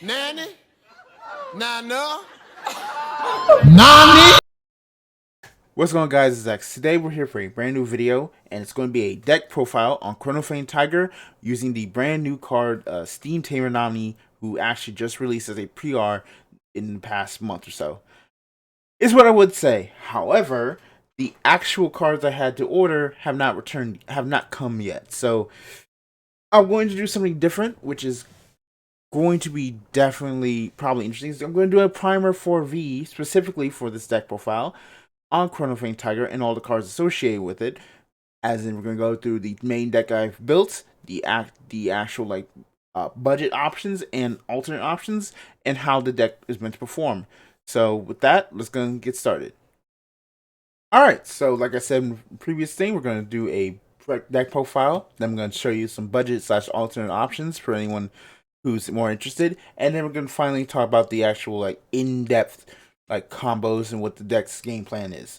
Nanni? Nana? Nanni! What's going on, guys? It's X. Today we're here for a brand new video, and it's going to be a deck profile on Chronofang Tiger using the brand new card Steam Tamer Nanni, who actually just released as a pre-R in the past month or so. Is what I would say. However, the actual cards I had to order have not come yet. So I'm going to do something different, which is going to be definitely probably interesting. So I'm going to do a primer for V specifically for this deck profile on Chronofang Tiger and all the cards associated with it. As in, we're gonna go through the main deck I've built, the actual budget options and alternate options, and how the deck is meant to perform. So with that, let's go and get started. All right, so like I said in the previous thing, we're gonna do a deck profile. Then I'm gonna show you some budget / alternate options for anyone who's more interested, and then we're gonna finally talk about the actual in-depth combos and what the deck's game plan is.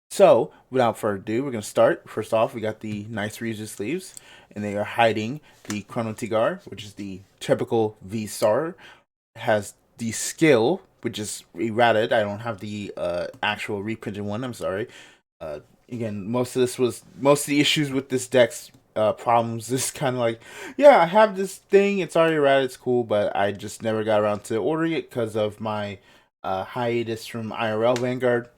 So, without further ado, we're going to start. First off, we got the nice Reuser sleeves, and they are hiding the Chrono Tigar, which is the typical V-Star. Has the skill, which is errated. I don't have the actual reprinted one, I'm sorry. Again, most of the issues with this deck's problems is kind of like, yeah, I have this thing, it's already errated, it's cool, but I just never got around to ordering it because of my hiatus from IRL Vanguard.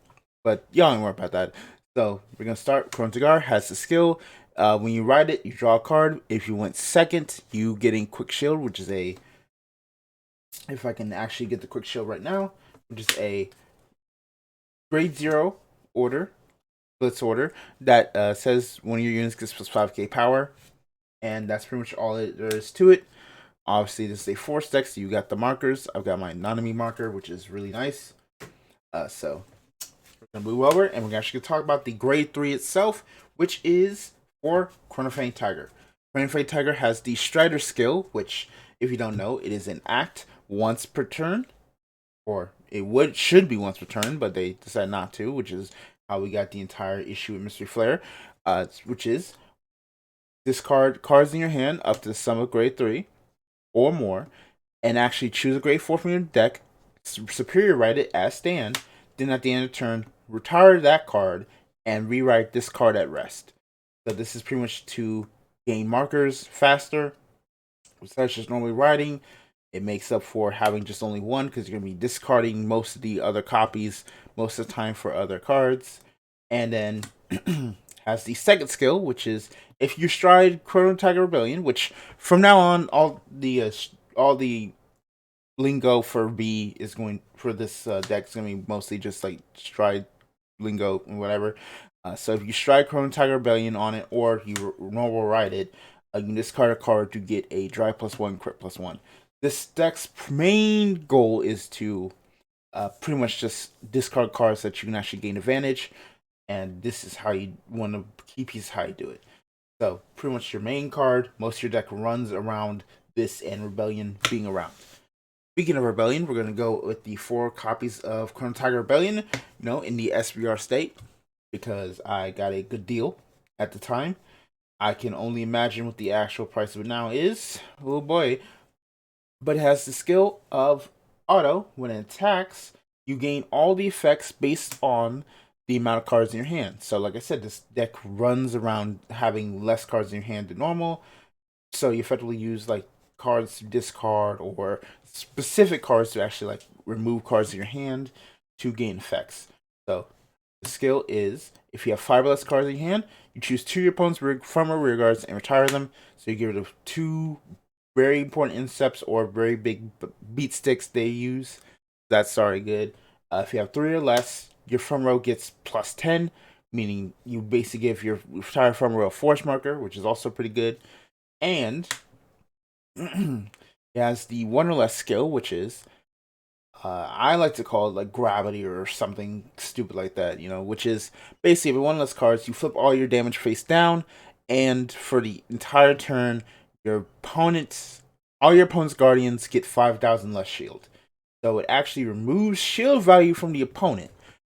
But y'all don't worry about that. So we're gonna start. Chronotigar has the skill. When you ride it, you draw a card. If you went second, you getting quick shield, which is a. If I can actually get the quick shield right now, which is a grade 0 order, blitz order that says one of your units gets plus 5k power, and that's pretty much all there is to it. Obviously, this is a force deck, so you got the markers. I've got my Nanni marker, which is really nice. So we're gonna move over, and we're actually gonna talk about the grade 3 itself, which is for Chronofang Tiger. Chronofang Tiger has the Strider skill, which, if you don't know, it is an act once per turn, or should be once per turn, but they decided not to, which is how we got the entire issue with Mystery Flare, which is discard cards in your hand up to the sum of grade 3 or more, and actually choose a grade 4 from your deck, superior write it as stand, then at the end of the turn, retire that card and rewrite this card at rest. So this is pretty much to gain markers faster. Besides just normally writing, it makes up for having just only one because you're going to be discarding most of the other copies most of the time for other cards. And then has the second skill, which is if you stride Chrono Tiger Rebellion, which from now on all the lingo for B is going for this deck is going to be mostly just like stride lingo and whatever. So if you stride Chrono Tiger Rebellion on it, or you normal ride it, you can discard a card to get a drive +1, crit +1. This deck's main goal is to pretty much just discard cards that you can actually gain advantage, and this is how you want to key pieces how you do it. So pretty much your main card, most of your deck runs around this and Rebellion being around. Speaking of Rebellion, we're going to go with the 4 copies of Chrono Tiger Rebellion, in the SBR state, because I got a good deal at the time. I can only imagine what the actual price of it now is. Oh boy. But it has the skill of auto. When it attacks, you gain all the effects based on the amount of cards in your hand. So like I said, this deck runs around having less cards in your hand than normal. So you effectively use cards to discard or specific cards to actually remove cards in your hand to gain effects. So the skill is if you have 5 or less cards in your hand, you choose 2 of your opponent's front or rear guards and retire them. So you get rid of 2 very important incepts or very big beat sticks they use. That's already good. If you have 3 or less, your front row gets +10, meaning you basically give your entire front row a force marker, which is also pretty good. And it has the 1 or less skill, which is I like to call it gravity or something stupid like that, which is basically if you have 1 or less cards, you flip all your damage face down, and for the entire turn, all your opponent's guardians get 5,000 less shield. So it actually removes shield value from the opponent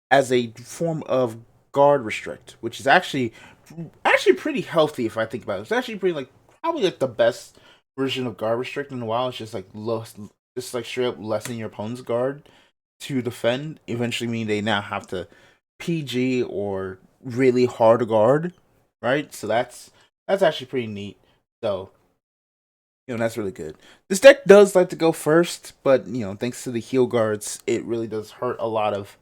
as a form of guard restrict, which is actually pretty healthy if I think about it. It's actually pretty probably the best version of guard restrict in a while. It's just just like straight up lessen your opponent's guard to defend, eventually meaning they now have to PG or really hard guard, right? So that's actually pretty neat. So that's really good. This deck does like to go first, but thanks to the heal guards, it really does hurt a lot of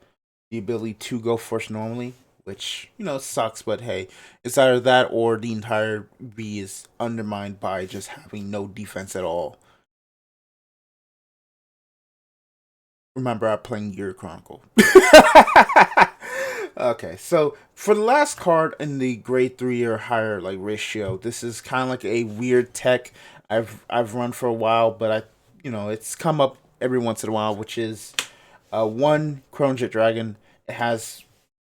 the ability to go first normally, which sucks. But hey, it's either that or the entire V is undermined by just having no defense at all. Remember, I'm playing Year Chronicle. Okay, so for the last card in the grade 3 or higher like ratio, this is kind of like a weird tech I've run for a while, but it's come up every once in a while, which is one Chronojet Dragon. It has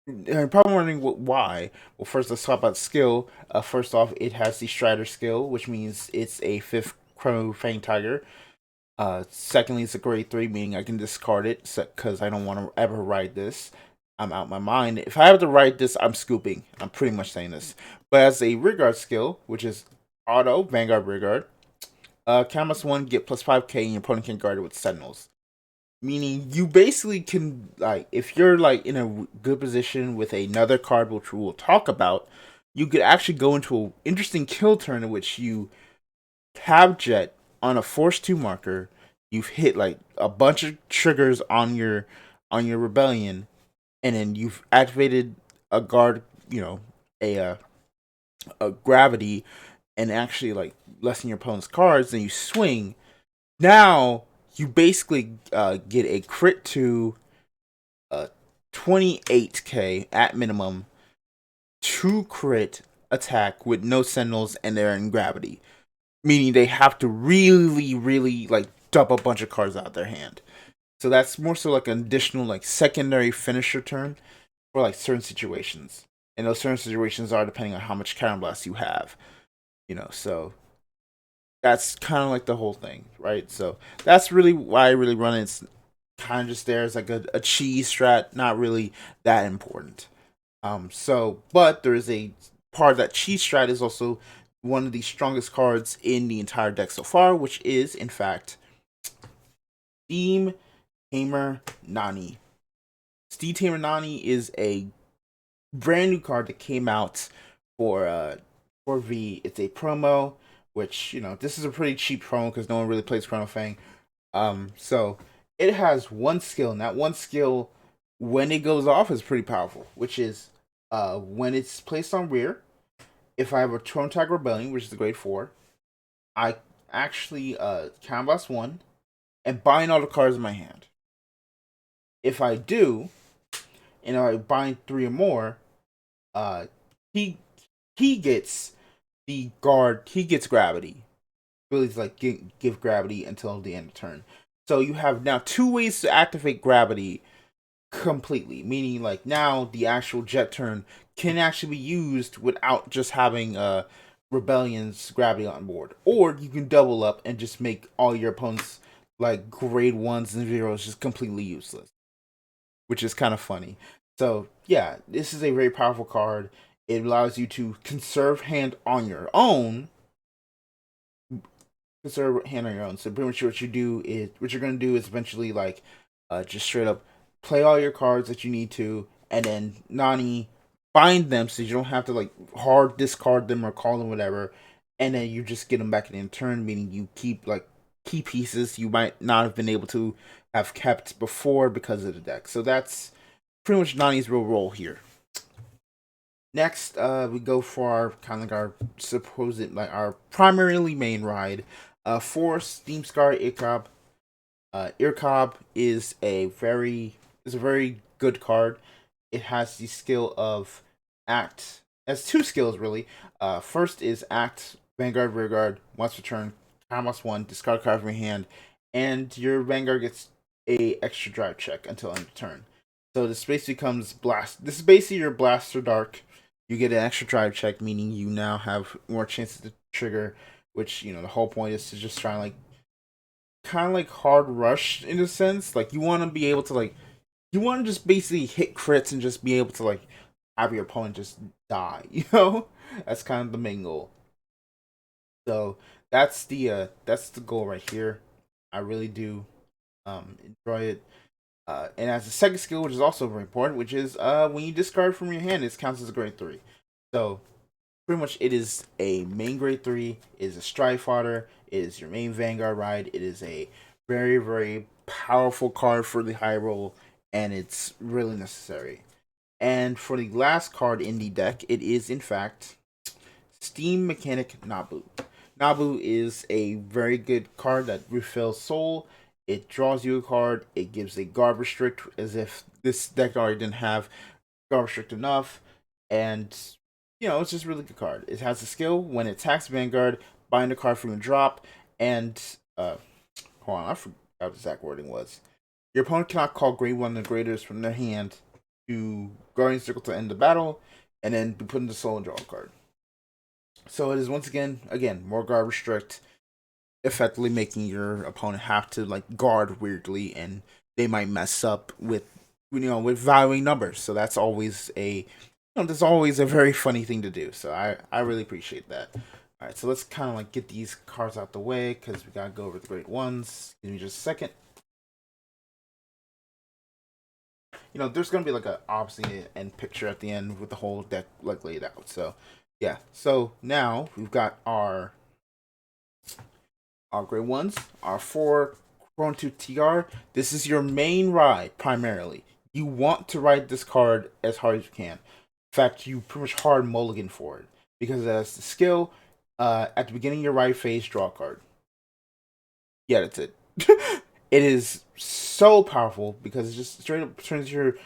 you're probably wondering why. Well, first let's talk about skill. First off, it has the Strider skill, which means it's a 5th Chronofang Tiger. Secondly, it's a grade 3, meaning I can discard it because I don't want to ever ride this. I'm out my mind. If I have to ride this, I'm scooping. I'm pretty much saying this. But as a Rearguard skill, which is auto Vanguard Rearguard, Camus 1 get plus 5k and your opponent can guard it with Sentinels. Meaning you basically can, like, if you're like in a good position with another card, which we will talk about, you could actually go into an interesting kill turn in which you have Jet on a Force 2 marker. You've hit like a bunch of triggers on your rebellion, and then you've activated a guard, a gravity, and actually like lessen your opponent's cards. Then you swing. Now you basically get a crit to 28k at minimum, 2 crit attack with no sentinels, and they're in gravity, meaning they have to really, really like dump a bunch of cards out of their hand. So that's more so like an additional like secondary finisher turn for like certain situations. And those certain situations are depending on how much counterblast you have. So that's kind of like the whole thing, right? So that's really why I really run it. It's kind of just there as like a cheese strat, not really that important. But there is a part of that cheese strat is also one of the strongest cards in the entire deck so far, which is in fact Steam Tamer Nanni. Steam Tamer Nanni is a brand new card that came out for V. It's a promo, which this is a pretty cheap promo because no one really plays Chronofang. So it has one skill, and that one skill, when it goes off, is pretty powerful. Which is when it's placed on rear. If I have a Throne Tag Rebellion, which is the grade 4, I actually Canvas 1 and bind all the cards in my hand. If I do, and I bind 3 or more, uh, he gets the guard. He gets gravity. Really, it's like give gravity until the end of turn. So you have now 2 ways to activate gravity completely, meaning like now the actual jet turn can actually be used without just having Rebellion's gravity on board, or you can double up and just make all your opponents like grade 1s and 0s just completely useless, which is kind of funny. So yeah, this is a very powerful card. It allows you to conserve hand on your own. Conserve hand on your own. So pretty much what you're gonna do is eventually like just straight up play all your cards that you need to, and then Nanni bind them so you don't have to like hard discard them or call them whatever, and then you just get them back in turn, meaning you keep like key pieces you might not have been able to have kept before because of the deck. So that's pretty much Nanni's real role here. Next, we go for our kind of like our supposed like our primarily main ride. For Steam Scar Irkob. Irkob is a very good card. It has the skill of act. It has 2 skills really. First is act Vanguard Rearguard. Once per turn, Commas 1, discard card from your hand, and your Vanguard gets a extra drive check until end of turn. So this basically becomes blast. This is basically your Blaster Dark. You get an extra drive check, meaning you now have more chances to trigger. Which the whole point is to just try and like kind of like hard rush in a sense. Like you want to be able to like you want to just basically hit crits and just be able to like have your opponent just die. That's kind of the main goal. So that's the goal right here. I really do enjoy it. And as a second skill, which is also very important, which is when you discard from your hand, it counts as a grade 3. So pretty much it is a main grade 3, it is a strike fodder, it is your main Vanguard ride, it is a very, very powerful card for the high roll, and it's really necessary. And for the last card in the deck, it is in fact Steam Mechanic Nabu. Nabu is a very good card that refills soul. It draws you a card. It gives a guard restrict, as if this deck already didn't have guard restrict enough. And, it's just a really good card. It has a skill when it attacks Vanguard, bind a card from your drop, and, hold on, I forgot what the exact wording was. Your opponent cannot call grade 1 and graders from their hand to Guardian Circle to end the battle, and then be put into soul and draw a card. So it is once again, more guard restrict, effectively making your opponent have to like guard weirdly, and they might mess up with with valuing numbers. So that's always that's always a very funny thing to do. So I really appreciate that. All right, so let's kind of like get these cards out the way because we gotta go over the great ones. Give me just a second. There's gonna be like a obviously end picture at the end with the whole deck like laid out. So yeah, so now we've got our grade ones, our 4 Chrono 2 TR. This is your main ride primarily. You want to ride this card as hard as you can. In fact, you pretty much hard mulligan for it because it has the skill. At the beginning of your ride phase, draw a card. Yeah, that's it. It is so powerful because it just straight up turns your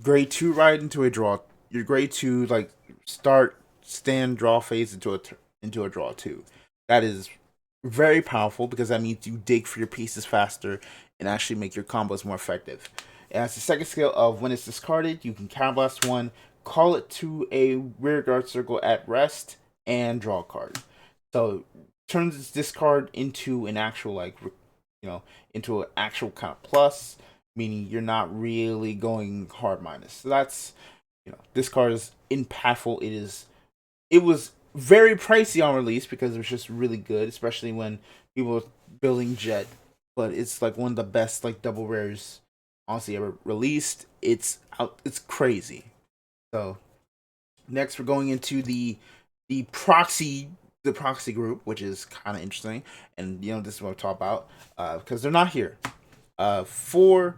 grade 2 ride into a draw. Your grade 2 like start stand draw phase into a draw 2. That is very powerful because that means you dig for your pieces faster and actually make your combos more effective. It has the second skill of when it's discarded, you can counterblast 1, call it to a rear guard circle at rest, and draw a card. So turns its discard into an actual into an actual kind of plus, meaning you're not really going hard minus. So that's this card is impactful. It was very pricey on release because it was just really good, especially when people were building Jet. But it's like one of the best like double rares honestly ever released. It's crazy. So next we're going into the proxy group, which is kind of interesting, and this is what I talk about because they're not here. For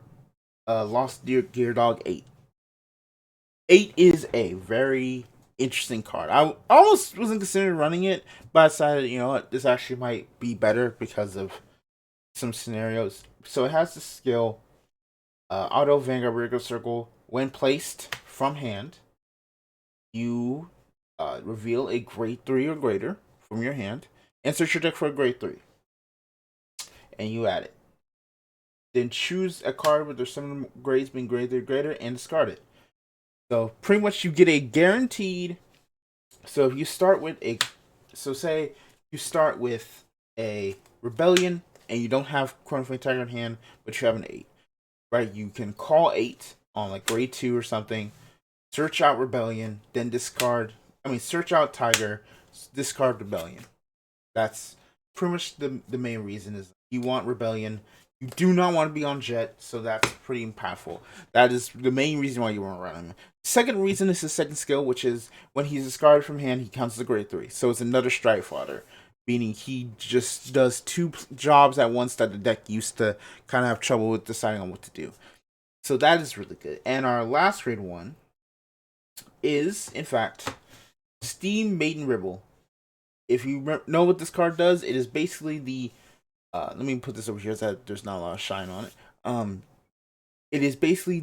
Lost Gear Dog 8. 8 is a very interesting card. I almost wasn't considering running it, but I decided, what, this actually might be better because of some scenarios. So it has the skill Auto Vanguard Rear Circle. When placed from hand, you reveal a grade 3 or greater from your hand, and search your deck for a grade 3. And you add it. Then choose a card with their summon grades being grade 3 or greater and discard it. So pretty much you get a guaranteed. So if you start with say you start with a Rebellion and you don't have Chronofang Tiger in hand, but you have an 8, right? You can call 8 on like grade 2 or something, search out Rebellion, then search out Tiger, discard Rebellion. That's pretty much the main reason is you want Rebellion. You do not want to be on Jet, so that's pretty impactful. That is the main reason why you want to run him. Second reason is his second skill, which is when he's discarded from hand, he counts as a grade 3. So it's another strike fodder, meaning he just does 2 jobs at once that the deck used to kind of have trouble with deciding on what to do. So that is really good. And our last grade 1 is, in fact, Steam Maiden Ribble. If you know what this card does, it is basically the let me put this over here so that there's not a lot of shine on it. It is basically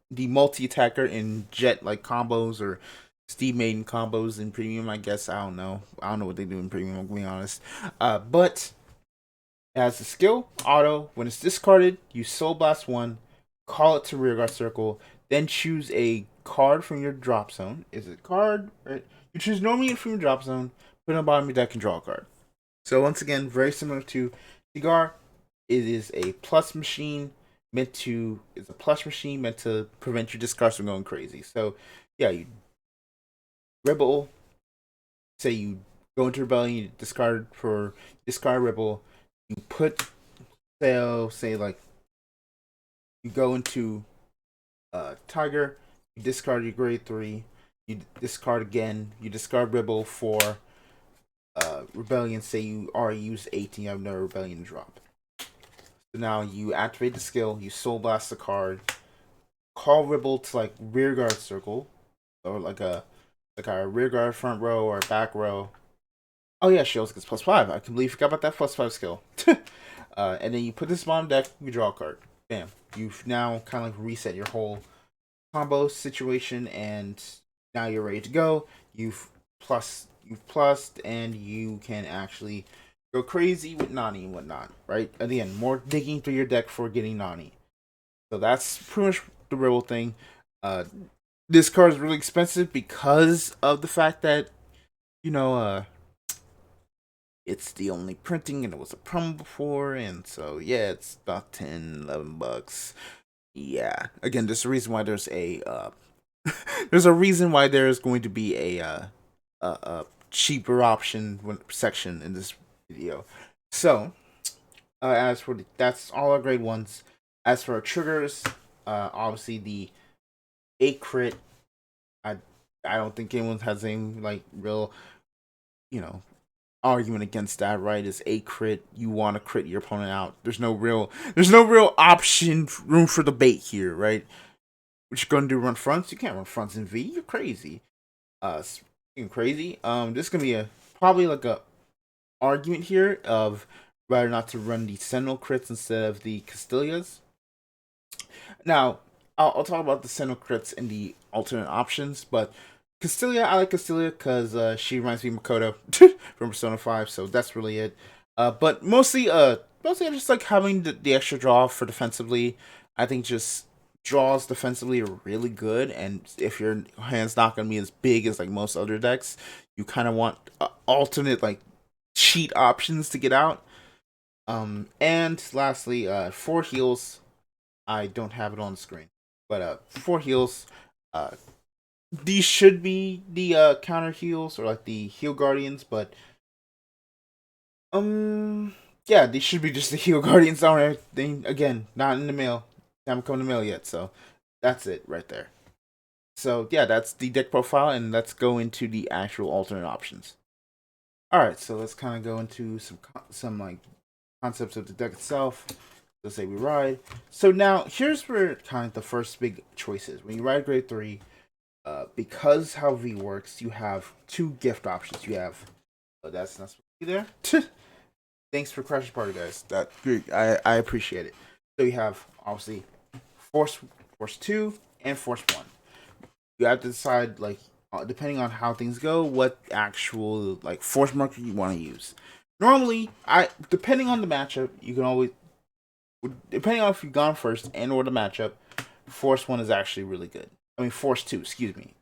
the multi attacker in Jet like combos or Steam Maiden combos in premium. I guess I don't know what they do in premium. I'm being honest. But it has the skill auto. When it's discarded, you Soul Blast 1, call it to rearguard circle, then choose a card from your drop zone. Is it card? Right? You choose normally from your drop zone. Put it on the bottom of your deck and draw a card. So once again, very similar to Cigar. It is a plus machine meant to prevent your discards from going crazy. So yeah, you Rebel, say you go into Rebellion, you discard Rebel, you put, say like, you go into Tiger, you discard your grade 3, you discard again, you discard Rebel for Rebellion. Say you already used 18, you have no Rebellion drop. So now you activate the skill, you Soul Blast the card, call Rebel to like rearguard circle, or like a rearguard front row or back row. Oh yeah, she also gets +5. I completely forgot about that +5 skill. And then you put this on deck, you draw a card. Bam. You've now kind of like reset your whole combo situation, and now you're ready to go. You've plussed, and you can actually go crazy with Nanni and whatnot, right? Again, more digging through your deck for getting Nanni. So that's pretty much the real thing. This card is really expensive because of the fact that, you know, it's the only printing and it was a promo before, and so yeah, it's about 10-11 bucks. Yeah, again, there's a reason why there's a there's a reason why there's going to be a cheaper option section in this video. So as for that's all our grade ones. As for our triggers, obviously the 8 crit, I don't think anyone has any like real, you know, argument against that, right? Is 8 crit, you want to crit your opponent out. There's no real option room for debate here, right? What you gonna do, run fronts? You can't run fronts in V. You're crazy. Speaking crazy. This is gonna be probably like a argument here of rather not to run the Sentinel crits instead of the Castilias. Now, I'll talk about the Sentinel crits and the alternate options, but Castilia, I like Castilia because she reminds me of Makoto from Persona 5, so that's really it. But mostly I just like having the extra draw for defensively. I think just draws defensively are really good, and if your hand's not going to be as big as like most other decks, you kind of want alternate like cheat options to get out. And lastly, 4 heals. I don't have it on the screen, but 4 heals. These should be the counter heals or like the heal guardians, but yeah, these should be just the heal guardians on everything. Again, not in the mail. Haven't come in the mail yet, so that's it right there. So yeah, that's the deck profile, and let's go into the actual alternate options. All right, so let's kind of go into some like concepts of the deck itself. Let's say we ride. So now here's where kind of the first big choice is. When you ride grade 3, because how V works, you have 2 gift options. You have, that's not supposed to be there. Thanks for Crash Party, guys. That I appreciate it. So you have obviously Force 2 and Force 1. You have to decide, like, depending on how things go, what actual like force marker you want to use. Normally, depending on the matchup, you can always, depending on if you've gone first and or the matchup, Force 1 is actually really good. I mean, Force 2, excuse me.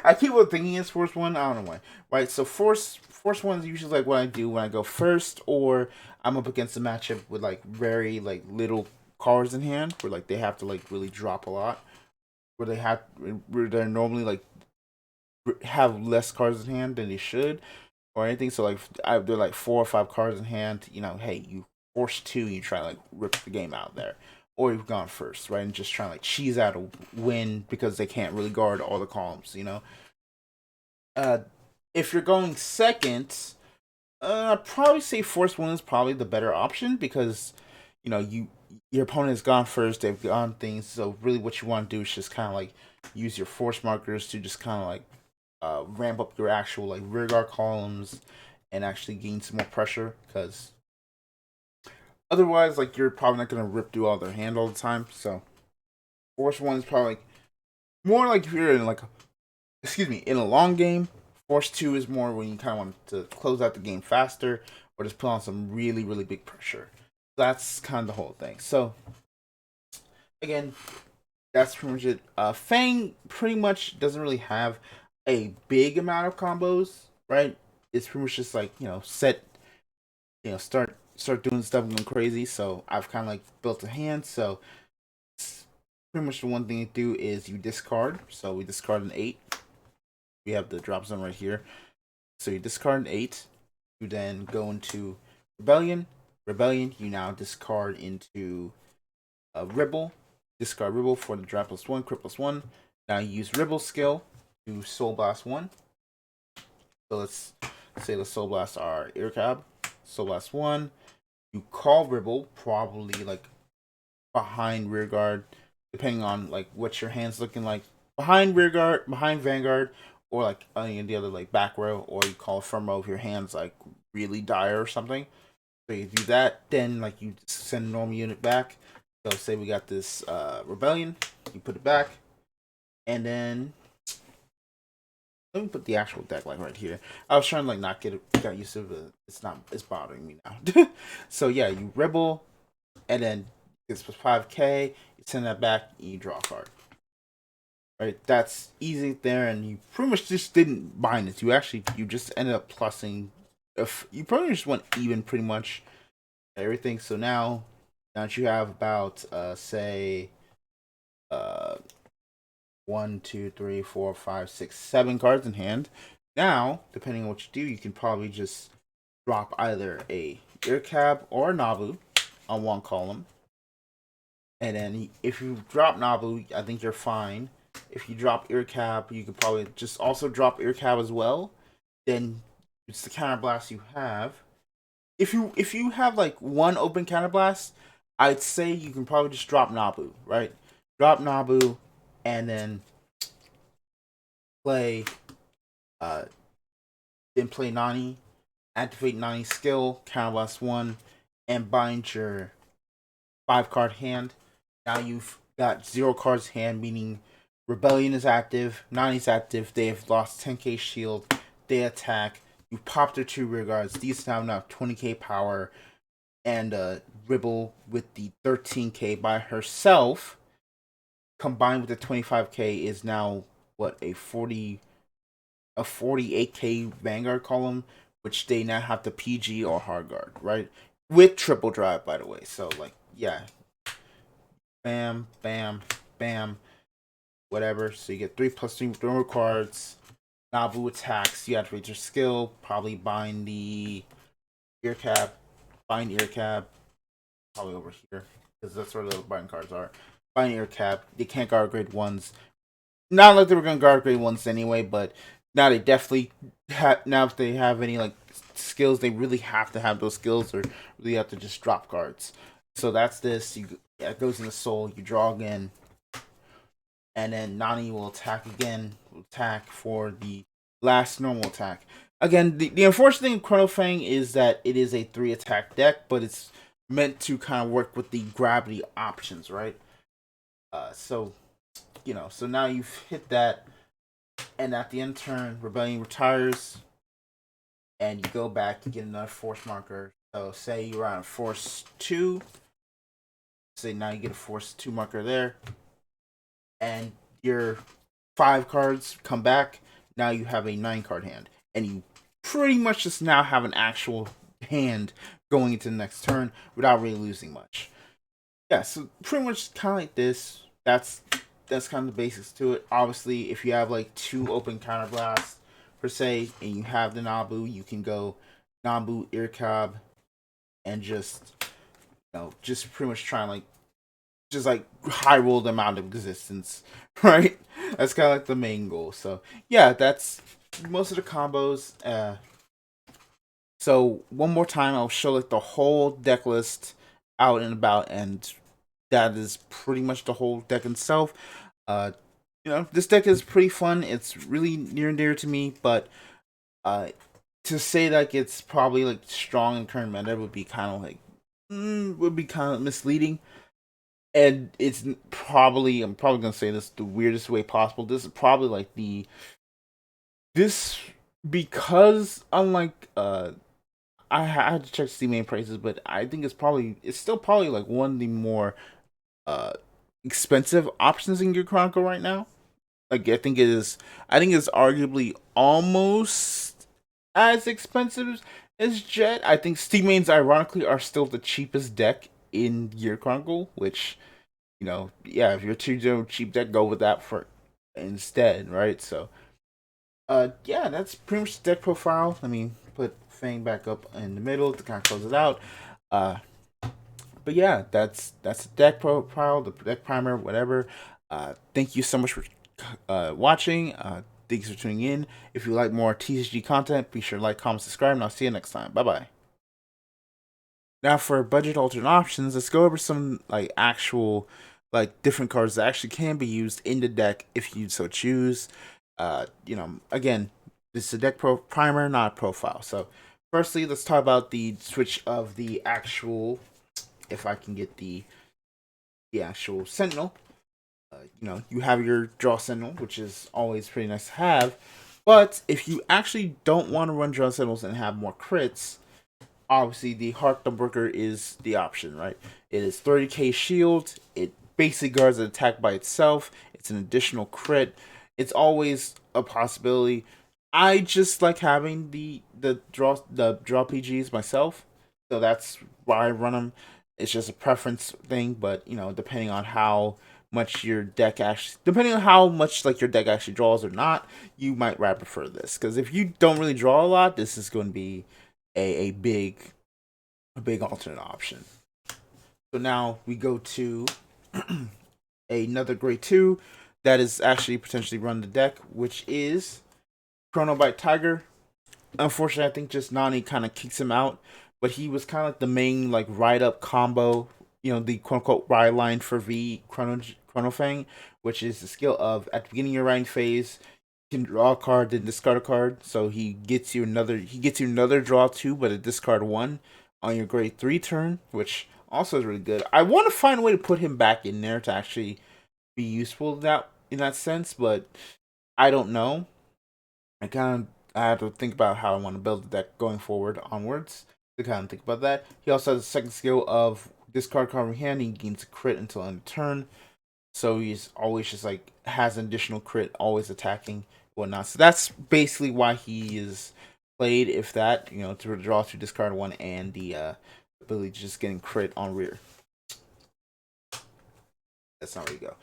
I keep on thinking it's Force 1, I don't know why. Right, so Force 1 is usually like what I do when I go first, or I'm up against a matchup with like very like little cards in hand, where like they have to like really drop a lot, where they're normally like have less cards in hand than they should, or anything. So like they're like 4 or 5 cards in hand. You know, hey, you Force 2, and you try to like rip the game out there, or you've gone first, right, and just trying to like cheese out a win because they can't really guard all the columns. You know, if you're going second, I'd probably say Force 1 is probably the better option because, you know, your opponent has gone first, they've gone things, so really what you want to do is just kind of like use your force markers to just kind of like ramp up your actual like rearguard columns and actually gain some more pressure, because otherwise like you're probably not going to rip through all their hand all the time. So Force 1 is probably like, more like if you're in like in a long game. Force 2 is more when you kind of want to close out the game faster or just put on some really, really big pressure. That's kind of the whole thing. So, again, that's pretty much it. Fang pretty much doesn't really have a big amount of combos, right? It's pretty much just like, start doing stuff going crazy. So, I've kind of like built a hand. So, pretty much the one thing you do is you discard. So, we discard an 8. We have the drop zone right here. So you discard an 8. You then go into Rebellion. Rebellion, you now discard into Ribble. Discard Ribble for the drop +1, crit +1. Now you use Ribble skill to Soul Blast 1. So let's say the Soul Blast our Ear Cab. Soul Blast 1. You call Ribble, probably like behind rear guard, depending on like what your hand's looking like. Behind rear guard, behind Vanguard, or like any of the other like back row, or you call front row if your hand's like really dire or something. So you do that, then like you send a normal unit back. So say we got this Rebellion, you put it back, and then let me put the actual deck like right here. I was trying to like not got used to it, but it's bothering me now. So yeah, you Rebel, and then it's 5k, you send that back, and you draw a card. Right, that's easy there, and you pretty much just didn't bind it. You just ended up plussing. If you probably just went even pretty much everything. So now that you have about say 1, 2, 3, 4, 5, 6, 7 cards in hand. Now, depending on what you do, you can probably just drop either a Ear Cab or a Nabu on one column. And then if you drop Nabu, I think you're fine. If you drop Ear Cab, you could probably just also drop Ear Cab as well. Then it's the counterblast you have. If you have like one open counterblast, I'd say you can probably just drop Nabu, right? Drop Nabu, and then play Nanni, activate Nanni's skill, counterblast 1, and bind your 5-card hand. Now you've got 0 cards hand, meaning Rebellion is active, Nanni's active, they have lost 10k shield, they attack, you pop their 2 rear guards, these now have 20k power, and Ribble with the 13k by herself, combined with the 25k, is now what, a 48k Vanguard column, which they now have the PG or hard guard, right? With triple drive, by the way. So like, yeah, bam, bam, bam, whatever. So you get 3+3 throw cards. Nabu attacks. You activate your skill. Probably bind the Ear Cab. Bind Ear Cab. Probably over here, because that's where the bind cards are. Bind Ear Cab. They can't guard grade 1s. Not like they were going to guard grade 1s anyway, but now they definitely have. Now if they have any like skills, they really have to have those skills, or really have to just drop cards. So that's this. It goes in the soul. You draw again, and then Nanni will attack again. Will attack for the last normal attack. Again, the unfortunate thing in Chronofang is that it is a 3-attack deck, but it's meant to kind of work with the gravity options, right? So so now you've hit that, and at the end turn, Rebellion retires, and you go back, you get another force marker. So say you're on force 2, say now you get a force 2 marker there, and your 5 cards come back. Now you have a 9-card hand, and you pretty much just now have an actual hand going into the next turn without really losing much. Yeah, so pretty much kind of like this. That's kind of the basics to it. Obviously, if you have like 2 open counterblasts per se, and you have the Nabu, you can go Nabu, Ear Cab, and just just pretty much try and just high roll them out of existence, right? That's kind of like the main goal. So yeah, that's most of the combos. So one more time, I'll show like the whole deck list out and about, and that is pretty much the whole deck itself. This deck is pretty fun. It's really near and dear to me, but to say like it's probably like strong in current meta would be kind of misleading. And I'm probably gonna say this the weirdest way possible. This is probably like because unlike I had to check Steam main prices, but I think it's still probably like one of the more expensive options in Gear Chronicle right now. Like I think it's arguably almost as expensive as Jet. I think Steam mains ironically are still the cheapest deck in Gear Chronicle, which yeah, if you're too cheap deck, go with that for instead, right? So yeah, that's pretty much the deck profile. Let me put Fang back up in the middle to kind of close it out. But yeah, that's the deck profile, the deck primer, whatever. Thank you so much for watching. Thanks for tuning in. If you like more TCG content, be sure to like, comment, subscribe, and I'll see you next time. Bye bye. Now for budget alternate options, let's go over some like actual like different cards that actually can be used in the deck if you so choose. Again, this is a deck primer, not a profile. So firstly, let's talk about the switch of the actual. If I can get the actual Sentinel. You have your draw Sentinel, which is always pretty nice to have. But if you actually don't want to run draw Sentinels and have more crits, obviously the Heart Worker is the option, right? It is 30k shield. It basically guards an attack by itself. It's an additional crit. It's always a possibility. I just like having the draw PGs myself, so that's why I run them. It's just a preference thing, but depending on how much your deck actually, depending on how much like your deck actually draws or not, you might rather prefer this. Because if you don't really draw a lot, this is going to be a big alternate option. So now we go to another grade 2 that is actually potentially run the deck, which is Chronobite Tiger. Unfortunately, I think just Nanni kind of kicks him out, but he was kind of like the main like ride up combo, the quote unquote ride line for Chronofang, which is the skill of at the beginning of your riding phase, you can draw a card, then discard a card. So he gets you another draw 2, but a discard 1 on your grade 3 turn, which also is really good. I want to find a way to put him back in there to actually be useful in that sense, but I don't know. I have to think about how I want to build the deck going forward onwards to kind of think about that. He also has a second skill of discard card from hand. He gains a crit until end of turn, so he's always just like has an additional crit, always attacking, whatnot. So that's basically why he is played. If that to draw to discard 1 and the ability to just getting crit on rear. That's not where you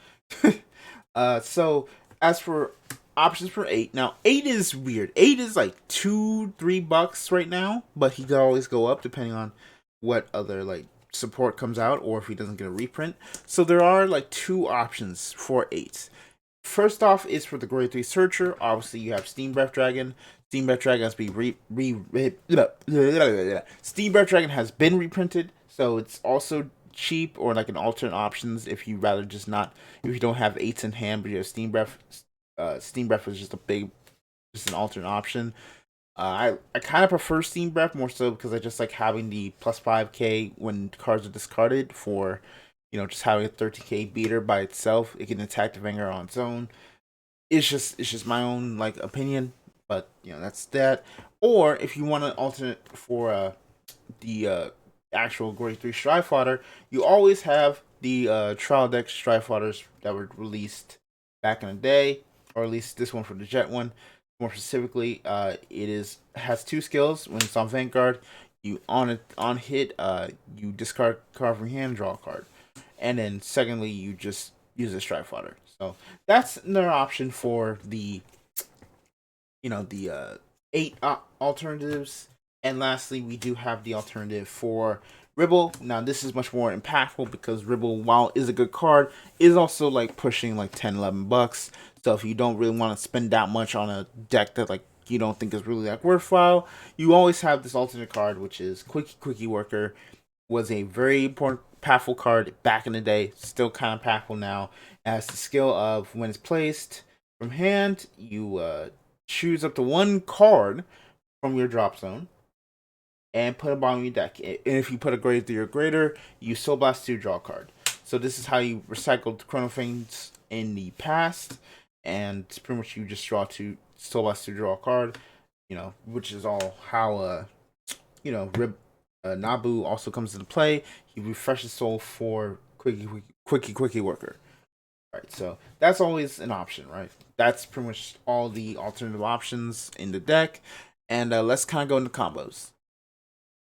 go. So as for options for 8, now 8 is weird. 8 is like $2-3 right now, but he could always go up depending on what other like support comes out or if he doesn't get a reprint. So there are like 2 options for 8. First off is for the grade 3 searcher. Obviously you have Steam Breath Dragon. Steam Breath Dragon has been Steam Breath Dragon has been reprinted, so it's also cheap or like an alternate options if you rather just not, if you don't have 8s in hand but you have Steam Breath. Steam Breath is just just an alternate option. I kind of prefer Steam Breath more so because I just like having the plus 5k when cards are discarded for, just having a 30k beater by itself. It can attack the Vanguard on its own. It's just my own like opinion, but that's that. Or if you want an alternate for the actual grade 3 Strive Fodder, you always have the trial deck Strive Fodders that were released back in the day, or at least this one for the Jet one. More specifically, it has 2 skills. When it's on Vanguard, you on hit, you discard a card from hand, draw a card, and then secondly, you just use a Strive Fodder. So that's another option for the 8 alternatives. And lastly, we do have the alternative for Ribble. Now, this is much more impactful because Ribble, while is a good card, is also like pushing like $10-11. So if you don't really want to spend that much on a deck that like you don't think is really like worthwhile, you always have this alternate card, which is Quickie Worker. Was a very important impactful card back in the day, still kind of impactful now. As the skill of when it's placed from hand, you choose up to 1 card from your drop zone and put it on your deck. And if you put a grade 3 or greater, you Soul Blast to draw a card. So this is how you recycled Chronofangs in the past, and pretty much you just draw to Soul Blast to draw a card. Which is all how Nabu also comes into play. He refreshes soul for Quickie Worker. Right, so that's always an option, right? That's pretty much all the alternative options in the deck. And let's kind of go into combos.